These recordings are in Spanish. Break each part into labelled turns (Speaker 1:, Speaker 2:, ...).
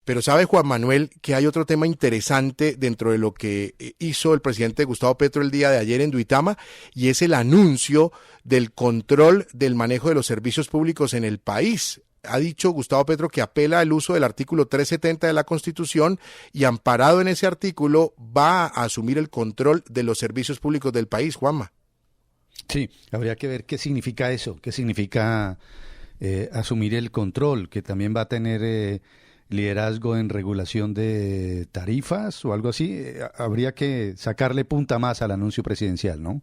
Speaker 1: Pero sabe, Juan Manuel, que hay otro tema interesante dentro de lo que hizo el presidente Gustavo Petro el día de ayer en Duitama, y es el anuncio del control del manejo de los servicios públicos en el país. Ha dicho Gustavo Petro que apela al uso del artículo 370 de la Constitución y, amparado en ese artículo, va a asumir el control de los servicios públicos del país. Juanma.
Speaker 2: Sí, habría que ver qué significa eso, qué significa asumir el control, que también va a tener liderazgo en regulación de tarifas o algo así. Habría que sacarle punta más al anuncio presidencial, ¿no?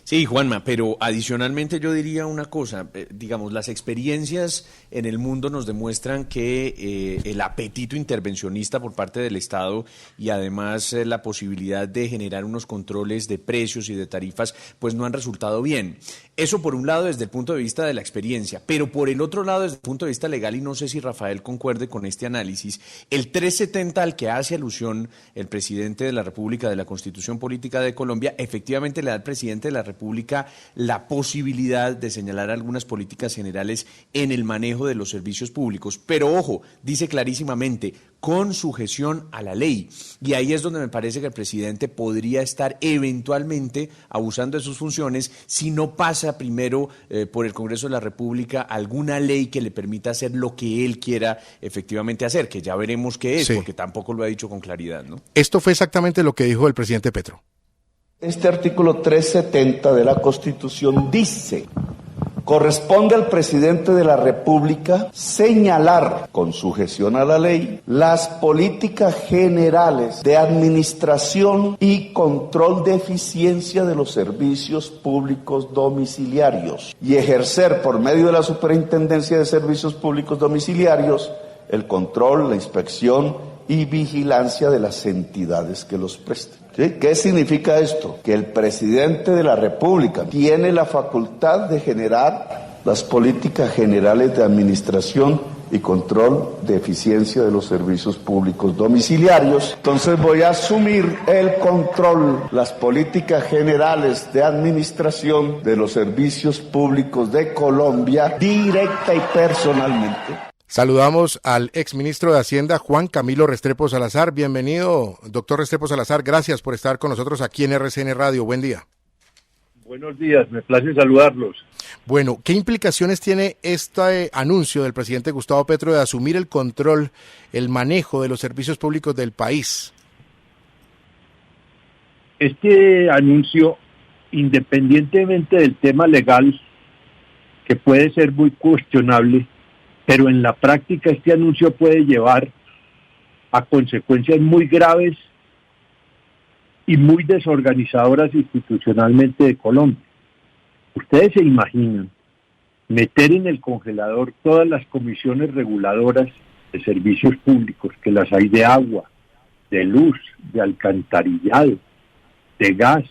Speaker 3: Sí, Juanma, pero adicionalmente yo diría una cosa, digamos, las experiencias en el mundo nos demuestran que el apetito intervencionista por parte del Estado y además la posibilidad de generar unos controles de precios y de tarifas, pues no han resultado bien. Eso por un lado desde el punto de vista de la experiencia, pero por el otro lado desde el punto de vista legal, y no sé si Rafael concuerde con este análisis, el 370 al que hace alusión el presidente de la República de la Constitución Política de Colombia, efectivamente le da al presidente de la República la posibilidad de señalar algunas políticas generales en el manejo de los servicios públicos. Pero ojo, dice clarísimamente, con sujeción a la ley. Y ahí es donde me parece que el presidente podría estar eventualmente abusando de sus funciones si no pasa primero por el Congreso de la República alguna ley que le permita hacer lo que él quiera efectivamente hacer, que ya veremos qué es, sí, porque tampoco lo ha dicho con claridad, ¿no?
Speaker 1: Esto fue exactamente lo que dijo el presidente Petro.
Speaker 4: Este artículo 370 de la Constitución dice: corresponde al presidente de la República señalar, con sujeción a la ley, las políticas generales de administración y control de eficiencia de los servicios públicos domiciliarios y ejercer por medio de la Superintendencia de Servicios Públicos Domiciliarios el control, la inspección y vigilancia de las entidades que los presten. ¿Sí? ¿Qué significa esto? Que el presidente de la República tiene la facultad de generar las políticas generales de administración y control de eficiencia de los servicios públicos domiciliarios. Entonces voy a asumir el control, las políticas generales de administración de los servicios públicos de Colombia, directa y personalmente.
Speaker 1: Saludamos al exministro de Hacienda, Juan Camilo Restrepo Salazar. Bienvenido, doctor Restrepo Salazar. Gracias por estar con nosotros aquí en RCN Radio. Buen día.
Speaker 5: Buenos días, me place saludarlos.
Speaker 1: Bueno, ¿qué implicaciones tiene este anuncio del presidente Gustavo Petro de asumir el control, el manejo de los servicios públicos del país?
Speaker 5: Este anuncio, independientemente del tema legal, que puede ser muy cuestionable, pero en la práctica este anuncio puede llevar a consecuencias muy graves y muy desorganizadoras institucionalmente de Colombia. Ustedes se imaginan meter en el congelador todas las comisiones reguladoras de servicios públicos, que las hay de agua, de luz, de alcantarillado, de gas,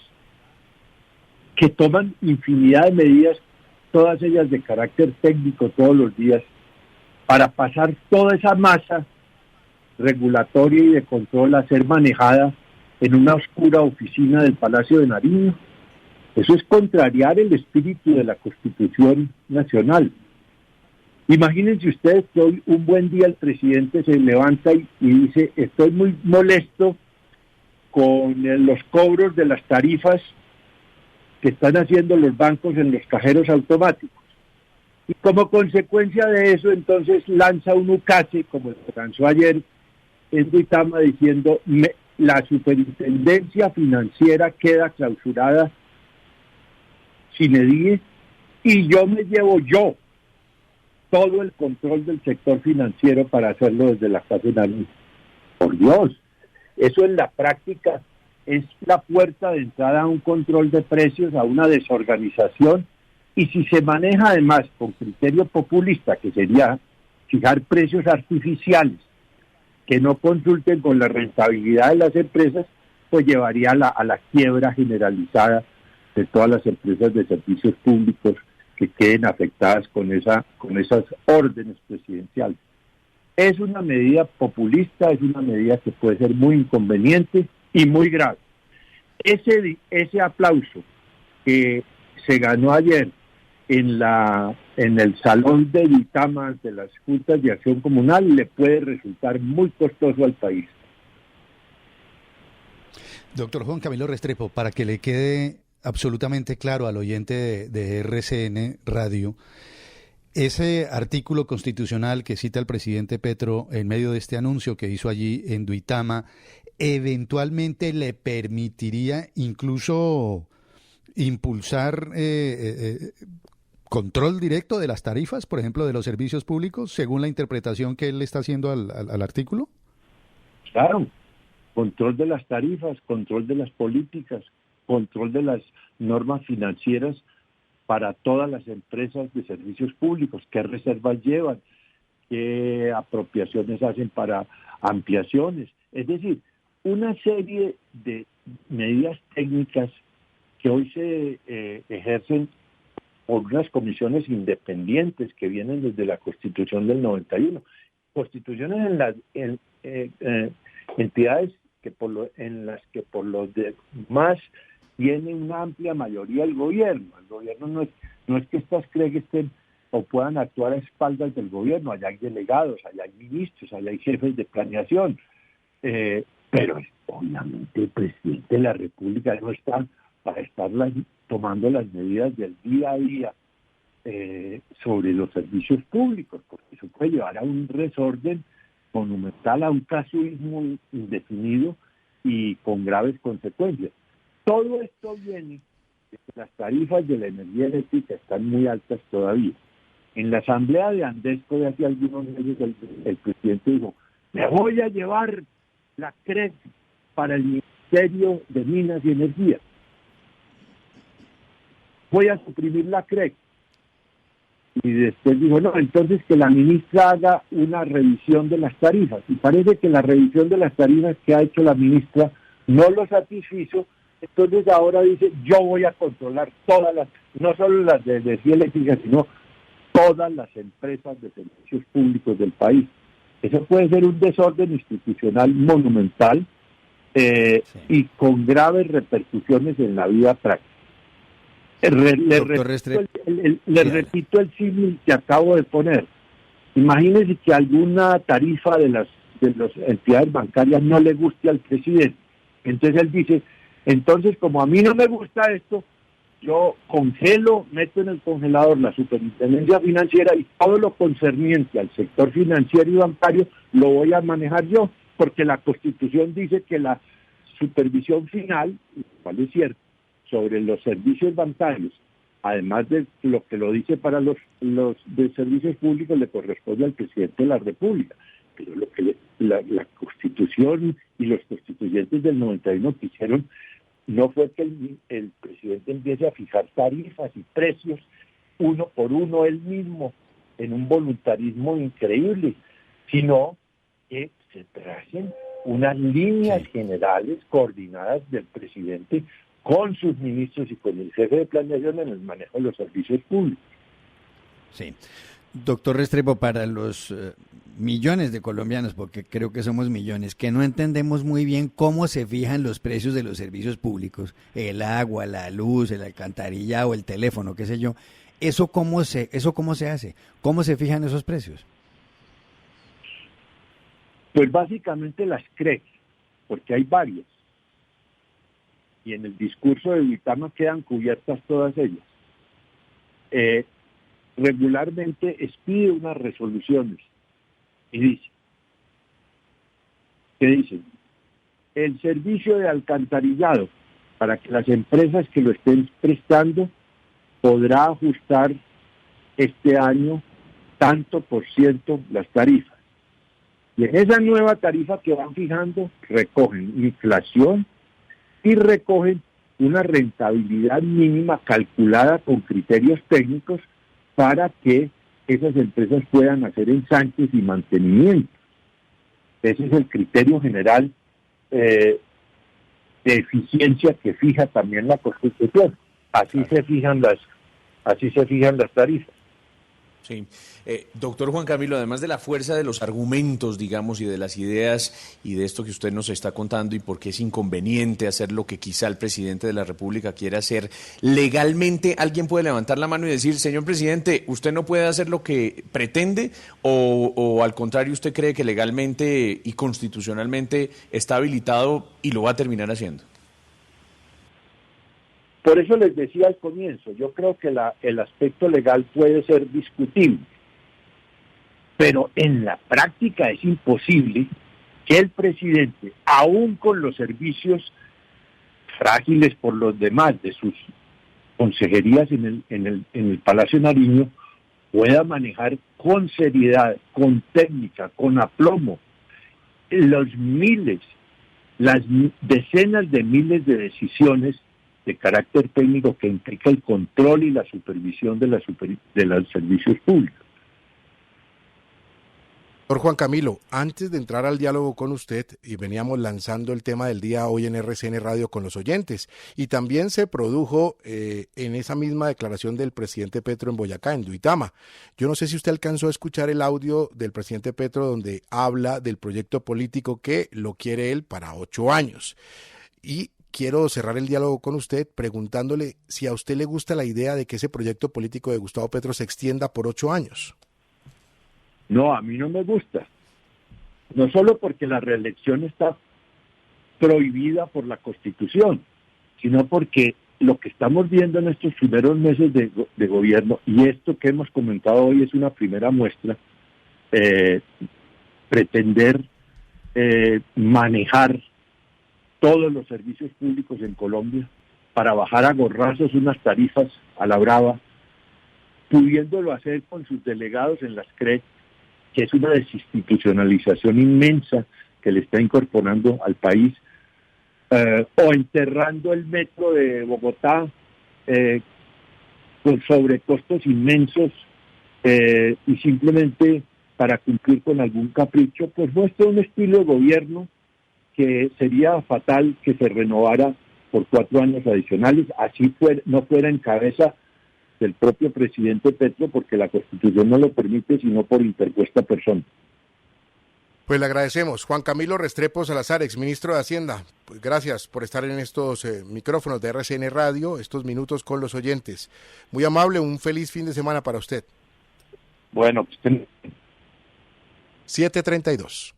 Speaker 5: que toman infinidad de medidas, todas ellas de carácter técnico todos los días, para pasar toda esa masa regulatoria y de control a ser manejada en una oscura oficina del Palacio de Nariño? Eso es contrariar el espíritu de la Constitución Nacional. Imagínense ustedes que hoy un buen día el presidente se levanta y dice: estoy muy molesto con los cobros de las tarifas que están haciendo los bancos en los cajeros automáticos. Y como consecuencia de eso, entonces lanza un ukase, como el que lanzó ayer en Duitama, diciendo: la superintendencia financiera queda clausurada sine die y yo me llevo todo el control del sector financiero para hacerlo desde la Casa de Nariño. Por Dios, eso en la práctica es la puerta de entrada a un control de precios, a una desorganización. Y si se maneja además con criterio populista, que sería fijar precios artificiales que no consulten con la rentabilidad de las empresas, pues llevaría a la quiebra generalizada de todas las empresas de servicios públicos que queden afectadas con esas órdenes presidenciales. Es una medida populista, es una medida que puede ser muy inconveniente y muy grave. Ese aplauso que se ganó ayer en la en el salón de dictamas de las juntas de acción comunal le puede resultar muy costoso al país.
Speaker 2: Doctor Juan Camilo Restrepo, para que le quede absolutamente claro al oyente de RCN Radio, ese artículo constitucional que cita el presidente Petro en medio de este anuncio que hizo allí en Duitama, eventualmente le permitiría incluso impulsar control directo de las tarifas, por ejemplo, de los servicios públicos, según la interpretación que él le está haciendo al artículo.
Speaker 5: Claro, control de las tarifas, control de las políticas, control de las normas financieras para todas las empresas de servicios públicos, qué reservas llevan, qué apropiaciones hacen para ampliaciones. Es decir, una serie de medidas técnicas que hoy se ejercen por unas comisiones independientes que vienen desde la Constitución del 91. Constituciones en las entidades en las que por los demás tiene una amplia mayoría el gobierno. El gobierno no es que estas CREG estén o puedan actuar a espaldas del gobierno. Allá hay delegados, allá hay ministros, allá hay jefes de planeación. Pero obviamente el presidente de la República no está para estar tomando las medidas del día a día sobre los servicios públicos, porque eso puede llevar a un desorden monumental, a un casuismo indefinido y con graves consecuencias. Todo esto viene de que las tarifas de la energía eléctrica están muy altas todavía. En la asamblea de Andesco de hace algunos meses el presidente dijo, me voy a llevar la CREG para el Ministerio de Minas y Energía. Voy a suprimir la CREG. Y después dijo, no, entonces que la ministra haga una revisión de las tarifas. Y parece que la revisión de las tarifas que ha hecho la ministra no lo satisfizo. Entonces ahora dice, yo voy a controlar todas las, no solo las de energía eléctrica, sino todas las empresas de servicios públicos del país. Eso puede ser un desorden institucional monumental y con graves repercusiones en la vida práctica. Le repito el símil que acabo de poner. Imagínese que alguna tarifa de las entidades bancarias no le guste al presidente. Entonces él dice, entonces como a mí no me gusta esto, yo congelo, meto en el congelador la superintendencia financiera y todo lo concerniente al sector financiero y bancario lo voy a manejar yo, porque la Constitución dice que la supervisión final, cual es cierto, sobre los servicios bancarios, además de lo que lo dice para los de servicios públicos, le corresponde al presidente de la República. Pero lo que la Constitución y los constituyentes del 91 quisieron no fue que el presidente empiece a fijar tarifas y precios uno por uno él mismo en un voluntarismo increíble, sino que se tracen unas líneas generales coordinadas del presidente con sus ministros y con el jefe de planeación en el manejo de los servicios públicos.
Speaker 6: Sí. Doctor Restrepo, para los millones de colombianos, porque creo que somos millones, que no entendemos muy bien cómo se fijan los precios de los servicios públicos, el agua, la luz, el alcantarillado, el teléfono, qué sé yo, ¿eso cómo se hace? ¿Cómo se fijan esos precios?
Speaker 5: Pues básicamente las CREG, porque hay varias. Y en el discurso de Duitama quedan cubiertas todas ellas. Regularmente expide unas resoluciones y dice, ¿qué dicen? El servicio de alcantarillado para que las empresas que lo estén prestando podrá ajustar este año tanto por ciento las tarifas. Y en esa nueva tarifa que van fijando recogen inflación y recogen una rentabilidad mínima calculada con criterios técnicos para que esas empresas puedan hacer ensanches y mantenimiento. Ese es el criterio general de eficiencia que fija también la Constitución. Así se fijan las tarifas.
Speaker 3: Sí. Doctor Juan Camilo, además de la fuerza de los argumentos, digamos, y de las ideas y de esto que usted nos está contando y por qué es inconveniente hacer lo que quizá el presidente de la República quiere hacer, legalmente alguien puede levantar la mano y decir, señor presidente, ¿usted no puede hacer lo que pretende? O al contrario, ¿usted cree que legalmente y constitucionalmente está habilitado y lo va a terminar haciendo?
Speaker 5: Por eso les decía al comienzo, yo creo que el aspecto legal puede ser discutible, pero en la práctica es imposible que el presidente, aún con los servicios frágiles por los demás de sus consejerías en el Palacio Nariño, pueda manejar con seriedad, con técnica, con aplomo, las decenas de miles de decisiones de carácter técnico que implica el control y la supervisión de los servicios públicos.
Speaker 1: Doctor Juan Camilo, antes de entrar al diálogo con usted, y veníamos lanzando el tema del día hoy en RCN Radio con los oyentes, y también se produjo en esa misma declaración del presidente Petro en Boyacá, en Duitama. Yo no sé si usted alcanzó a escuchar el audio del presidente Petro donde habla del proyecto político que lo quiere él para 8 años. Y quiero cerrar el diálogo con usted preguntándole si a usted le gusta la idea de que ese proyecto político de Gustavo Petro se extienda por 8 años.
Speaker 5: No, a mí no me gusta. No solo porque la reelección está prohibida por la Constitución, sino porque lo que estamos viendo en estos primeros meses de gobierno, y esto que hemos comentado hoy es una primera muestra, pretender manejar todos los servicios públicos en Colombia para bajar a gorrazos unas tarifas a la brava, pudiéndolo hacer con sus delegados en las CRE, que es una desinstitucionalización inmensa que le está incorporando al país, o enterrando el metro de Bogotá con sobrecostos inmensos y simplemente para cumplir con algún capricho, pues muestra un estilo de gobierno que sería fatal que se renovara por 4 años adicionales, así no fuera en cabeza del propio presidente Petro, porque la Constitución no lo permite, sino por interpuesta persona.
Speaker 1: Pues le agradecemos. Juan Camilo Restrepo Salazar, exministro de Hacienda, pues gracias por estar en estos micrófonos de RCN Radio, estos minutos con los oyentes. Muy amable, un feliz fin de semana para usted.
Speaker 5: Bueno, pues
Speaker 1: 7:32.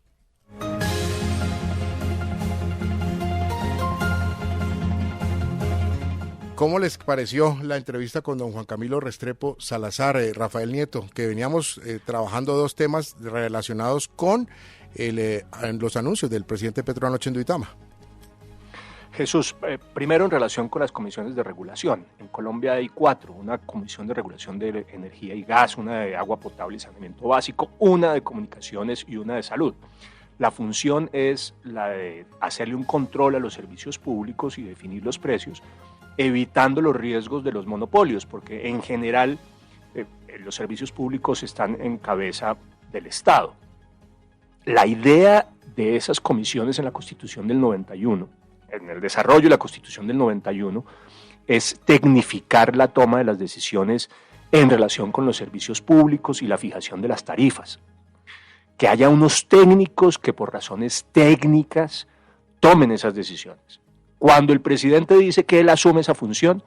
Speaker 1: ¿Cómo les pareció la entrevista con don Juan Camilo Restrepo Salazar, Rafael Nieto, que veníamos trabajando 2 temas relacionados con los anuncios del presidente Petro anoche en Duitama?
Speaker 7: Jesús, primero en relación con las comisiones de regulación. En Colombia hay 4, una comisión de regulación de energía y gas, una de agua potable y saneamiento básico, una de comunicaciones y una de salud. La función es la de hacerle un control a los servicios públicos y definir los precios, evitando los riesgos de los monopolios, porque en general los servicios públicos están en cabeza del Estado. La idea de esas comisiones en la Constitución del 91, en el desarrollo de la Constitución del 91, es tecnificar la toma de las decisiones en relación con los servicios públicos y la fijación de las tarifas. Que haya unos técnicos que por razones técnicas tomen esas decisiones. Cuando el presidente dice que él asume esa función,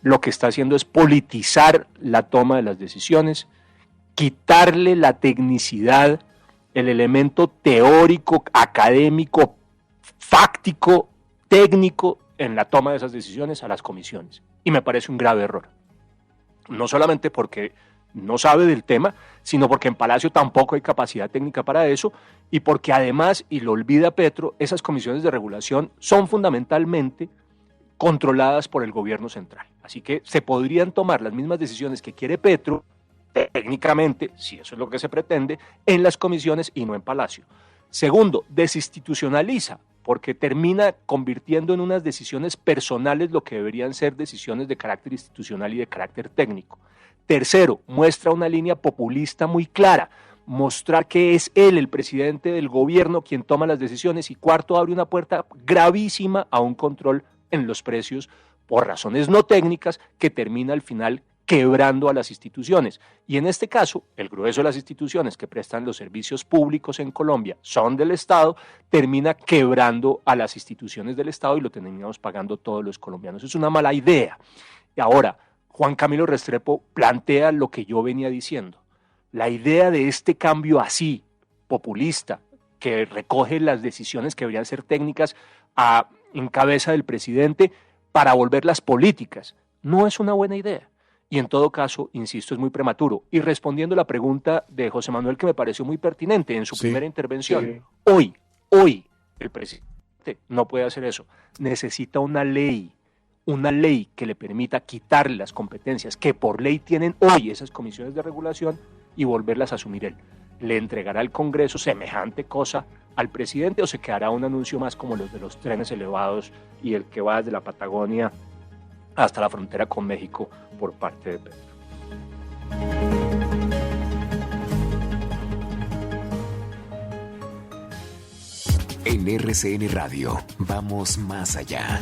Speaker 7: lo que está haciendo es politizar la toma de las decisiones, quitarle la tecnicidad, el elemento teórico, académico, fáctico, técnico en la toma de esas decisiones a las comisiones. Y me parece un grave error. No solamente porque no sabe del tema, sino porque en Palacio tampoco hay capacidad técnica para eso, y porque además, y lo olvida Petro, esas comisiones de regulación son fundamentalmente controladas por el gobierno central. Así que se podrían tomar las mismas decisiones que quiere Petro, técnicamente, si eso es lo que se pretende, en las comisiones y no en Palacio. Segundo, desinstitucionaliza, porque termina convirtiendo en unas decisiones personales lo que deberían ser decisiones de carácter institucional y de carácter técnico. Tercero, muestra una línea populista muy clara, mostrar que es él, el presidente del gobierno, quien toma las decisiones. Y cuarto, abre una puerta gravísima a un control en los precios por razones no técnicas que termina al final quebrando a las instituciones. Y en este caso, el grueso de las instituciones que prestan los servicios públicos en Colombia son del Estado, termina quebrando a las instituciones del Estado y lo terminamos pagando todos los colombianos. Es una mala idea. Y ahora, Juan Camilo Restrepo plantea lo que yo venía diciendo. La idea de este cambio así, populista, que recoge las decisiones que deberían ser técnicas en cabeza del presidente para volverlas políticas, no es una buena idea. Y en todo caso, insisto, es muy prematuro. Y respondiendo a la pregunta de José Manuel, que me pareció muy pertinente en su primera intervención, hoy, el presidente no puede hacer eso. Necesita una ley que le permita quitarle las competencias que por ley tienen hoy esas comisiones de regulación y volverlas a asumir él. ¿Le entregará al Congreso semejante cosa al presidente o se quedará un anuncio más como los de los trenes elevados y el que va desde la Patagonia hasta la frontera con México por parte de Petro?
Speaker 8: En RCN Radio, vamos más allá.